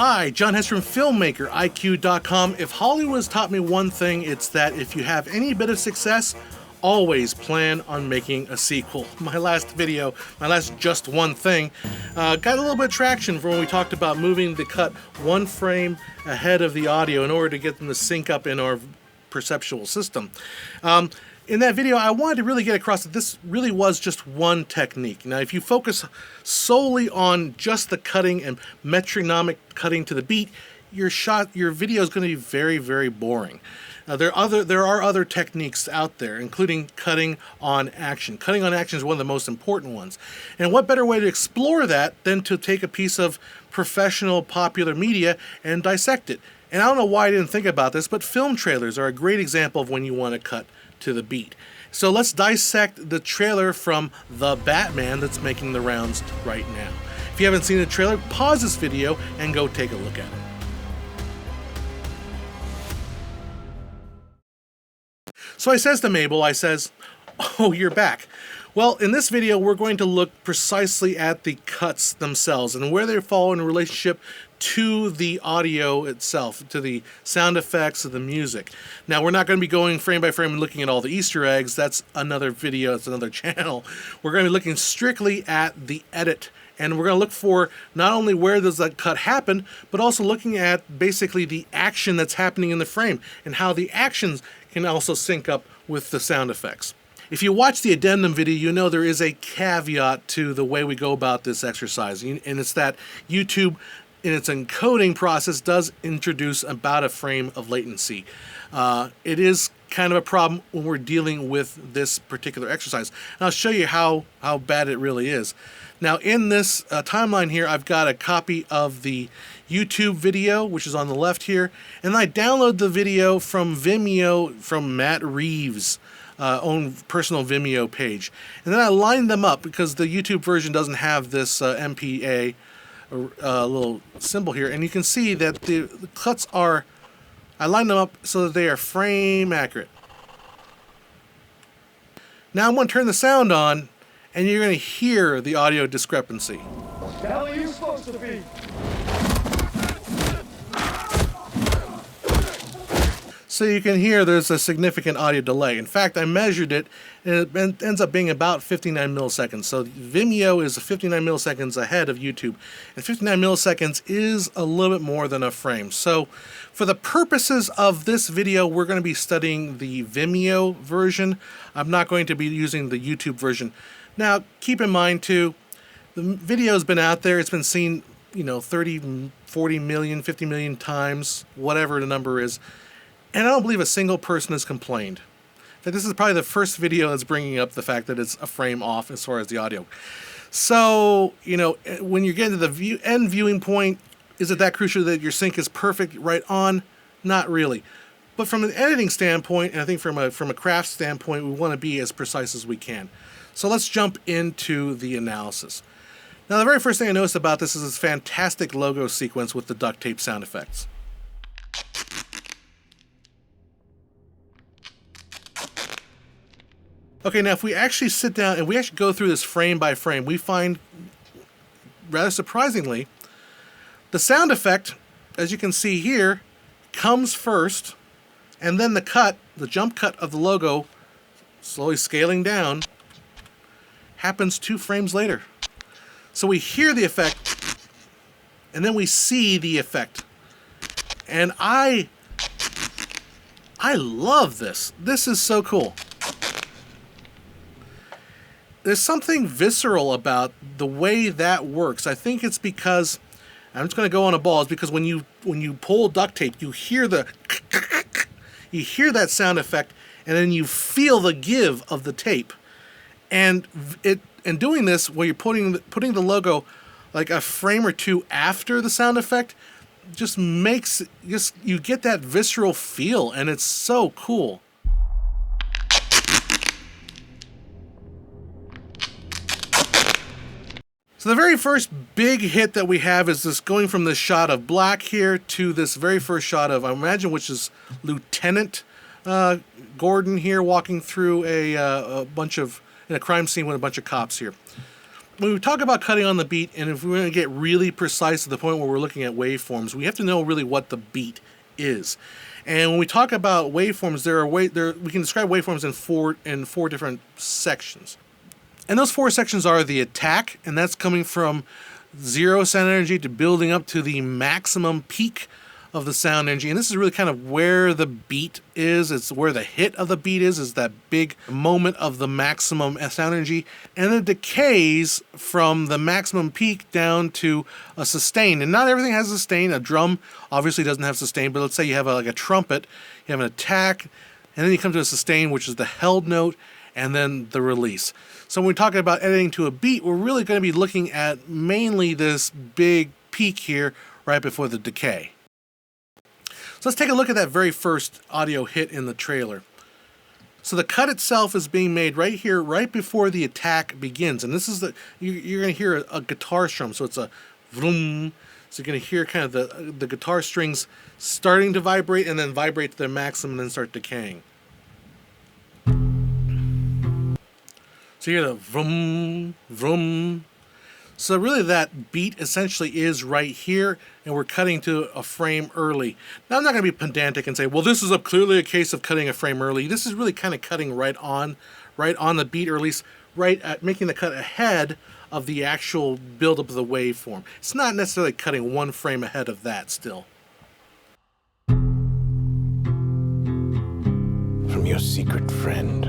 Hi, John Hess from Filmmaker, IQ.com. If Hollywood has taught me one thing, it's that if you have any bit of success, always plan on making a sequel. My last video, my last just one thing, got a little bit of traction from when we talked about moving the cut one frame ahead of the audio in order to get them to sync up in our perceptual system. In that video, I wanted to really get across that this really was just one technique. Now, if you focus solely on just the cutting and metronomic cutting to the beat, your video is going to be very, very boring. There are other techniques out there, including cutting on action. Cutting on action is one of the most important ones. And what better way to explore that than to take a piece of professional popular media and dissect it? And I don't know why I didn't think about this, but film trailers are a great example of when you want to cut to the beat. So let's dissect the trailer from The Batman that's making the rounds right now. If you haven't seen the trailer, pause this video and go take a look at it. So I says to Mabel, "Oh, you're back." Well, in this video, we're going to look precisely at the cuts themselves and where they fall in relationship to the audio itself, to the sound effects of the music. Now, we're not going to be going frame by frame and looking at all the Easter eggs. That's another video, that's another channel. We're going to be looking strictly at the edit. And we're going to look for not only where does that cut happen, but also looking at basically the action that's happening in the frame and how the actions can also sync up with the sound effects. If you watch the addendum video, you know there is a caveat to the way we go about this exercise, and it's that YouTube, in its encoding process, does introduce about a frame of latency. It is kind of a problem when we're dealing with this particular exercise. And I'll show you how bad it really is. Now, in this timeline here, I've got a copy of the YouTube video, which is on the left here, and I download the video from Vimeo from Matt Reeves' own personal Vimeo page. And then I line them up because the YouTube version doesn't have this MPA little symbol here, and you can see that the cuts are, I line them up so that they are frame accurate. Now I'm going to turn the sound on, and you're going to hear the audio discrepancy. What the hell are you supposed to be? So you can hear there's a significant audio delay. In fact, I measured it, and it ends up being about 59 milliseconds. So Vimeo is 59 milliseconds ahead of YouTube, and 59 milliseconds is a little bit more than a frame. So for the purposes of this video, we're going to be studying the Vimeo version. I'm not going to be using the YouTube version. Now, keep in mind, too, the video's been out there. It's been seen, 30, 40 million, 50 million times, whatever the number is. And I don't believe a single person has complained. In fact, this is probably the first video that's bringing up the fact that it's a frame off as far as the audio. So, when you get to the end viewing point, is it that crucial that your sync is perfect right on? Not really. But from an editing standpoint, and I think from a craft standpoint, we want to be as precise as we can. So let's jump into the analysis. Now, the very first thing I noticed about this is this fantastic logo sequence with the duct tape sound effects. Okay, now if we actually sit down and we actually go through this frame by frame, we find, rather surprisingly, the sound effect, as you can see here, comes first, and then the jump cut of the logo, slowly scaling down, happens 2 frames later. So we hear the effect, and then we see the effect. And I love this. This is so cool. There's something visceral about the way that works. I think it's because, I'm just going to go on a ball, it's because when you pull duct tape, you hear that sound effect, and then you feel the give of the tape. And doing this, where you're putting the logo like a frame or two after the sound effect, just makes, you get that visceral feel, and it's so cool. So the very first big hit that we have is this going from this shot of black here to this very first shot of, I imagine, which is Lieutenant Gordon here walking through in a crime scene with a bunch of cops here. when we talk about cutting on the beat, and if we're going to get really precise to the point where we're looking at waveforms, we have to know really what the beat is. And when we talk about waveforms, we can describe waveforms in four different sections. And those four sections are the attack, and that's coming from 0 sound energy to building up to the maximum peak of the sound energy. And this is really kind of where the beat is. It's where the hit of the beat is that big moment of the maximum sound energy. And it decays from the maximum peak down to a sustain. And not everything has a sustain. A drum obviously doesn't have sustain, but let's say you have like a trumpet, you have an attack, and then you come to a sustain, which is the held note, and then the release. So when we're talking about editing to a beat, we're really going to be looking at mainly this big peak here right before the decay. So let's take a look at that very first audio hit in the trailer. So the cut itself is being made right here, right before the attack begins. And this is you're going to hear a guitar strum. So it's a vroom. So you're going to hear kind of the guitar strings starting to vibrate and then vibrate to their maximum and then start decaying. So you hear the vroom, vroom. So really that beat essentially is right here, and we're cutting to a frame early. Now I'm not going to be pedantic and say, well, this is clearly a case of cutting a frame early. This is really kind of cutting right on the beat, or at least making the cut ahead of the actual buildup of the waveform. It's not necessarily cutting one frame ahead of that still. From your secret friend.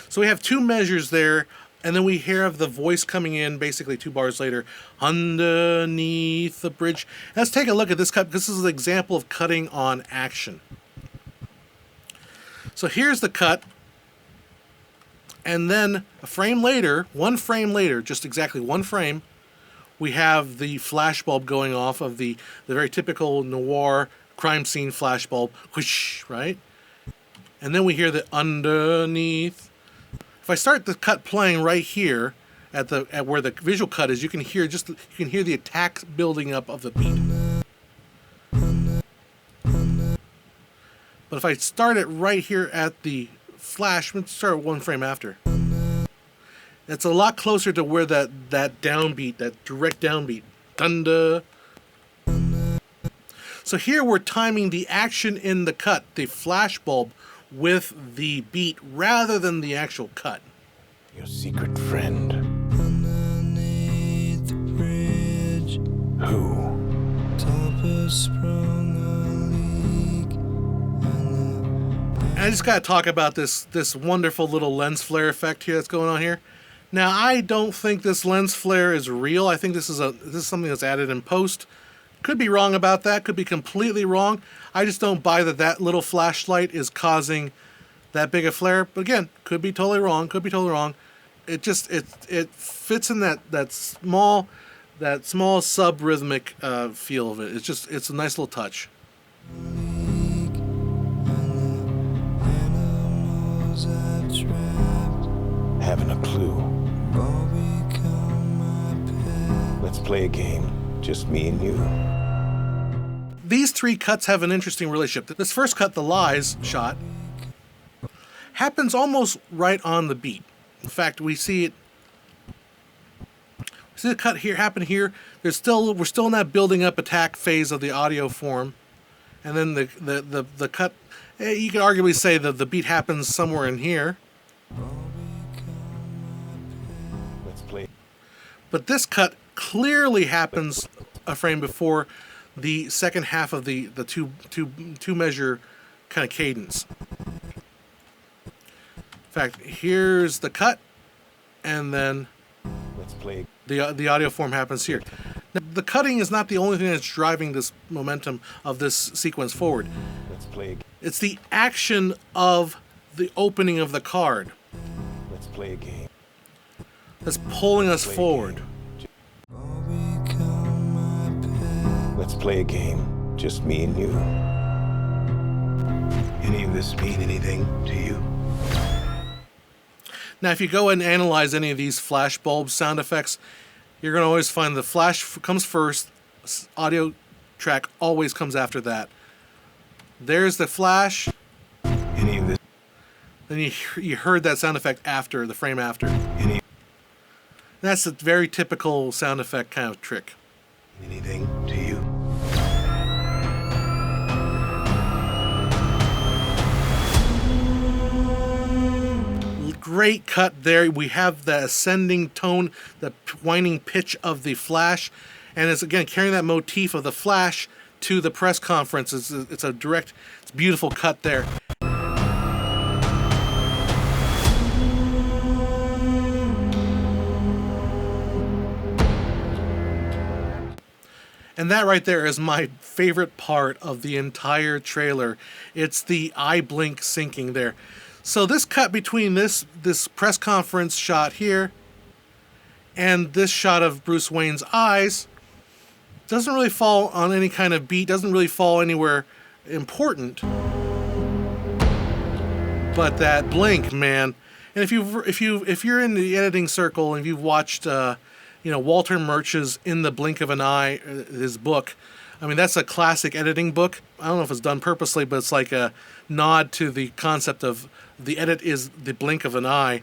So we have two measures there. And then we hear of the voice coming in basically 2 bars later, underneath the bridge. Let's take a look at this cut, because this is an example of cutting on action. So here's the cut. And then one frame later, just exactly one frame, we have the flashbulb going off of the very typical noir crime scene flashbulb, whoosh, right? And then we hear the underneath. If I start the cut playing right here at where the visual cut is, you can hear the attack building up of the beat. But if I start it right here at the flash, let's start one frame after. It's a lot closer to where that downbeat, that direct downbeat, thunder. So here we're timing the action in the cut, the flashbulb, with the beat rather than the actual cut. Your secret friend. Underneath the bridge, Who? top sprung a leak, And I just got to talk about this wonderful little lens flare effect here that's going on here. Now, I don't think this lens flare is real. I think this is something that's added in post. Could be wrong about that. Could be completely wrong. I just don't buy that little flashlight is causing that big a flare. But again, could be totally wrong. Could be totally wrong. It fits in that small sub rhythmic feel of it. It's a nice little touch. animals I've trapped, Haven't a clue. all become my pet. Let's play a game. Just me and you. These three cuts have an interesting relationship. This first cut, the lies shot, happens almost right on the beat. In fact, we see the cut here happen here. We're still in that building up attack phase of the audio form, and then the cut. You could arguably say that the beat happens somewhere in here. Let's play. But this cut clearly happens a frame before the second half of the two measure kind of cadence. In fact, here's the cut, and then Let's play. the audio form happens here. Now, the cutting is not the only thing that's driving this momentum of this sequence forward. Let's play. It's the action of the opening of the card Let's play a game. that's pulling us forward. All become my pet. Let's play a game. Just me and you. Any of this mean anything to you? Now, if you go and analyze any of these flash bulb sound effects, you're going to always find the flash comes first, audio track always comes after that. There's the flash, Any of this? then you heard that sound effect after, the frame after. Any? That's a very typical sound effect kind of trick. Anything to you? Great cut there. We have the ascending tone, the whining pitch of the flash, and it's again carrying that motif of the flash to the press conference. It's a direct, it's a beautiful cut there. And that right there is my favorite part of the entire trailer. It's the eye blink syncing there. So this cut between this press conference shot here and this shot of Bruce Wayne's eyes doesn't really fall on any kind of beat, doesn't really fall anywhere important. But that blink, man. And if you're in the editing circle and if you've watched Walter Murch's In the Blink of an Eye, his book, I mean, that's a classic editing book. I don't know if it's done purposely, but it's like a nod to the concept of the edit is the blink of an eye.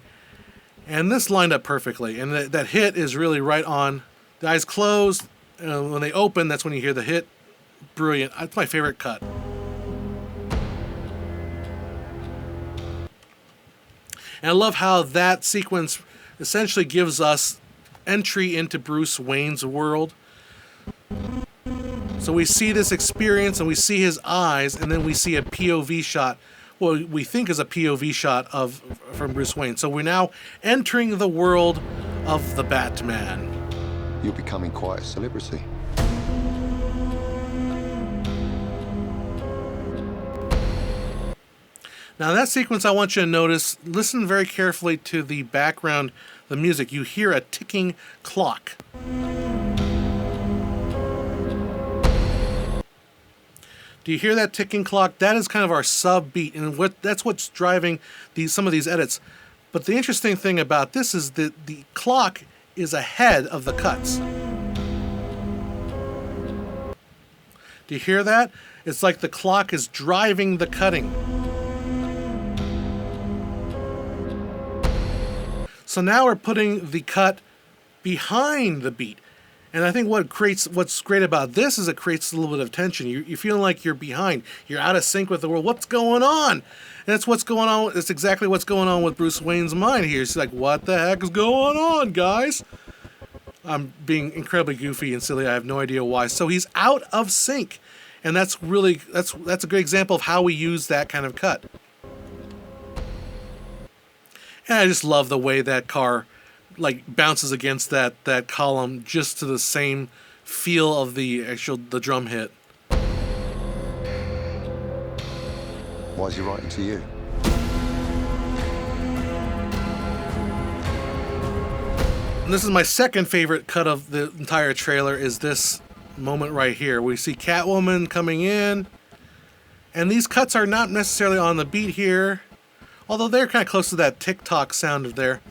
And this lined up perfectly. And that hit is really right on. The eyes closed. When they open, that's when you hear the hit. Brilliant. That's my favorite cut. And I love how that sequence essentially gives us entry into Bruce Wayne's world. So we see this experience and we see his eyes, and then we see a POV shot. Well, we think is a POV shot from Bruce Wayne. So we're now entering the world of the Batman. You're becoming quite a celebrity. Now that sequence, I want you to notice, listen very carefully to the background, the music. You hear a ticking clock. Do you hear that ticking clock? That is kind of our sub beat, and that's what's driving some of these edits. But the interesting thing about this is that the clock is ahead of the cuts. Do you hear that? It's like the clock is driving the cutting. So now we're putting the cut behind the beat. And I think what's great about this is it creates a little bit of tension. You're feeling like you're behind. You're out of sync with the world. What's going on? And that's what's going on. It's exactly what's going on with Bruce Wayne's mind here. He's like, what the heck is going on, guys? I'm being incredibly goofy and silly. I have no idea why. So he's out of sync. And that's a good example of how we use that kind of cut. And I just love the way that car bounces against that column just to the same feel of the drum hit. Why is he writing to you? And this is my second favorite cut of the entire trailer, is this moment right here. We see Catwoman coming in, and these cuts are not necessarily on the beat here, although they're kind of close to that tick-tock sound of there.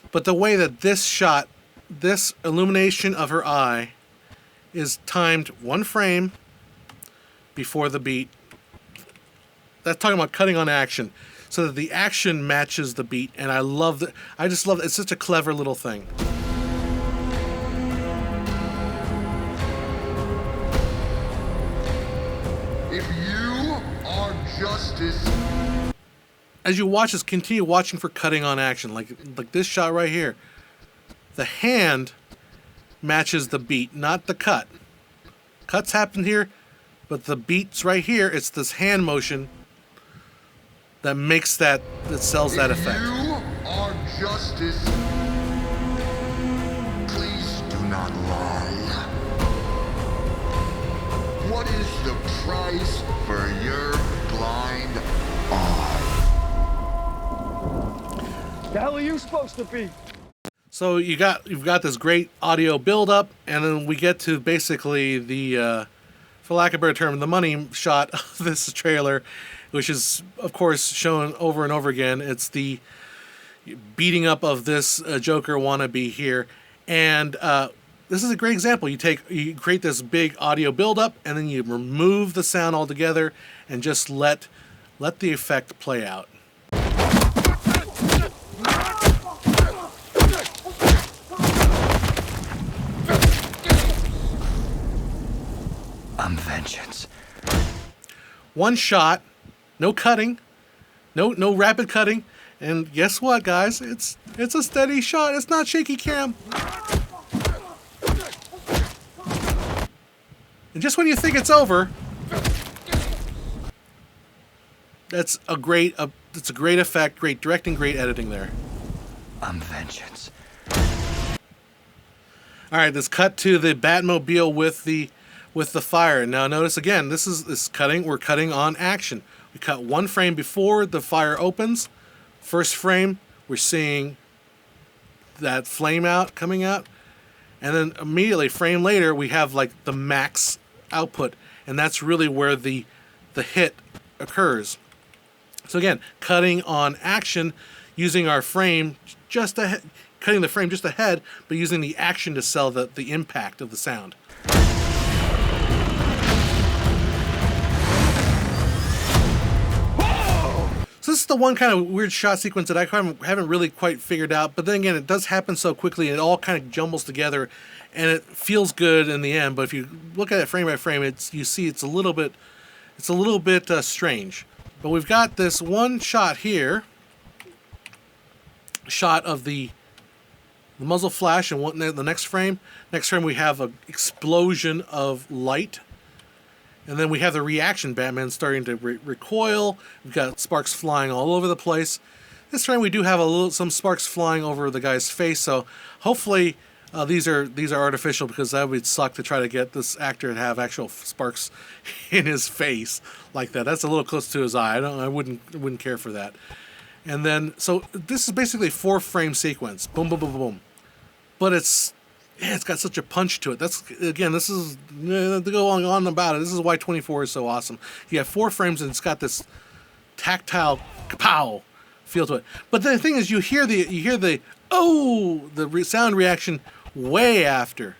But the way that this shot, this illumination of her eye, is timed one frame before the beat. That's talking about cutting on action, so that the action matches the beat. And I love that. I just love it. It's such a clever little thing. If you are justice. As you watch this, continue watching for cutting on action, like this shot right here. The hand matches the beat, not the cut. Cuts happen here, but the beats right here, it's this hand motion that makes that sells that effect. If you are justice, please do not lie. What is the price for your blind eye? The hell are you supposed to be? So you've got this great audio build-up, and then we get to basically the, for lack of a better term, the money shot of this trailer, which is, of course, shown over and over again. It's the beating up of this Joker wannabe here, and this is a great example. You create this big audio build-up, and then you remove the sound altogether, and just let the effect play out. I'm vengeance. One shot, no cutting, no rapid cutting, and guess what, guys? It's a steady shot. It's not shaky cam. And just when you think it's over, it's a great effect, great directing, great editing there. I'm vengeance. All right, let's cut to the Batmobile with the fire. Now notice again, this is cutting. We're cutting on action. We cut one frame before the fire opens. First frame, we're seeing that flame coming out, and then immediately frame later we have like the max output, and that's really where the hit occurs. So again, cutting on action, using our frame just ahead. Cutting the frame just ahead, but using the action to sell the impact of the sound. So this is the one kind of weird shot sequence that I haven't really quite figured out, but then again, it does happen so quickly, and it all kind of jumbles together, and it feels good in the end, but if you look at it frame by frame, you see it's a little bit strange. But we've got this one shot here, shot of the muzzle flash, and the next frame we have an explosion of light, and then we have the reaction. Batman starting to recoil. We've got sparks flying all over the place. This frame we do have some sparks flying over the guy's face, so hopefully these are artificial, because that would suck to try to get this actor to have actual sparks in his face like that. That's a little close to his eye. I wouldn't care for that. And then, so this is basically a 4-frame sequence. Boom, boom, boom, boom, boom. But it's got such a punch to it. This is, to go on about it, this is why 24 is so awesome. You have 4 frames, and it's got this tactile kapow feel to it. But the thing is, you hear the sound reaction way after.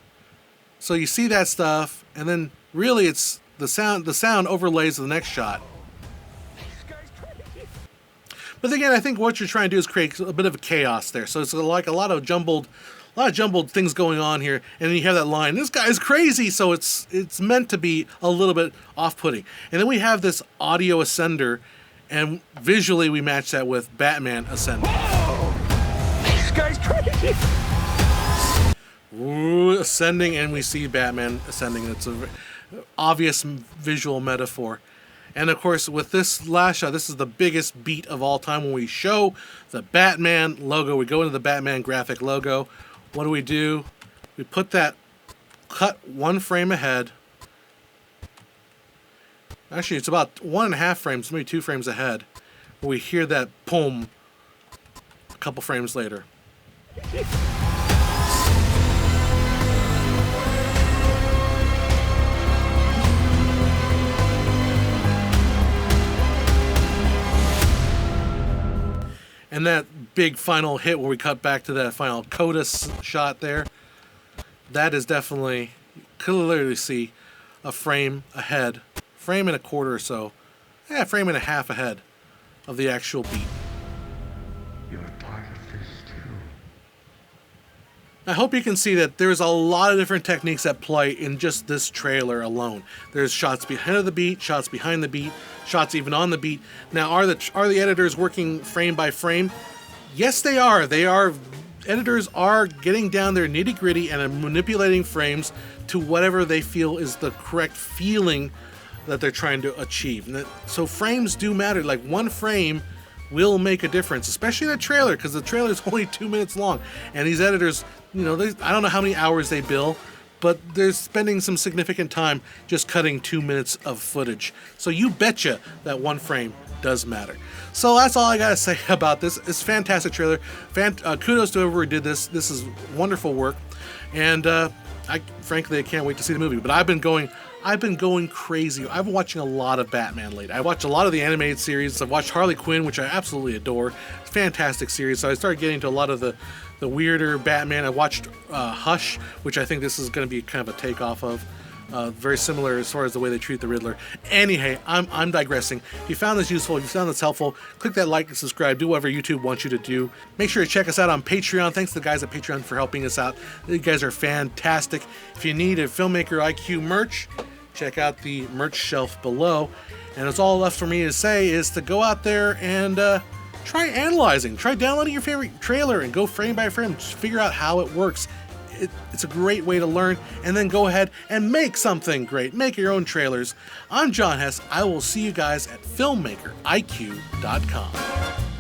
So you see that stuff, and then really it's the sound overlays the next shot. But again, I think what you're trying to do is create a bit of a chaos there. So it's like a lot of jumbled things going on here, and then you have that line, "This guy's crazy," so it's meant to be a little bit off-putting. And then we have this audio ascender, and visually we match that with Batman ascending. This guy's crazy. Ooh, ascending, and we see Batman ascending. It's an obvious visual metaphor. And of course, with this last shot, this is the biggest beat of all time. When we show the Batman logo, we go into the Batman graphic logo. What do? We put that cut 1 frame ahead. Actually, it's about 1.5 frames, maybe 2 frames ahead. We hear that boom a couple frames later. And that big final hit where we cut back to that final coda shot there, that is definitely, clearly see a frame ahead, frame and a quarter or so, frame and a half ahead of the actual beat. You're part of this too. I hope you can see that there's a lot of different techniques at play in just this trailer alone. There's shots behind of the beat, shots behind the beat, shots even on the beat. Now, are the editors working frame by frame? Yes, they are. Editors are getting down their nitty-gritty and manipulating frames to whatever they feel is the correct feeling that they're trying to achieve. So frames do matter. Like 1 frame will make a difference, especially in a trailer, because the trailer is only 2 minutes long. And these editors, I don't know how many hours they bill, but they're spending some significant time just cutting 2 minutes of footage. So you betcha that 1 frame does matter. So that's all I gotta say about this. It's a fantastic trailer. Kudos to whoever did this. This is wonderful work, and I can't wait to see the movie. But I've been going crazy. I've been watching a lot of Batman lately. I watched a lot of the animated series. I've watched Harley Quinn, which I absolutely adore. It's a fantastic series. So I started getting into a lot of the weirder Batman. I watched Hush, which I think this is going to be kind of a takeoff of. Very similar as far as the way they treat the Riddler. Anyhow, I'm digressing. If you found this useful, if you found this helpful, click that like and subscribe. Do whatever YouTube wants you to do. Make sure to check us out on Patreon. Thanks to the guys at Patreon for helping us out. You guys are fantastic. If you need a Filmmaker IQ merch, check out the merch shelf below. And it's all left for me to say is to go out there and try analyzing, try downloading your favorite trailer and go frame by frame, just figure out how it works. It's a great way to learn, and then go ahead and make something great. Make your own trailers. I'm John Hess. I will see you guys at filmmakeriq.com.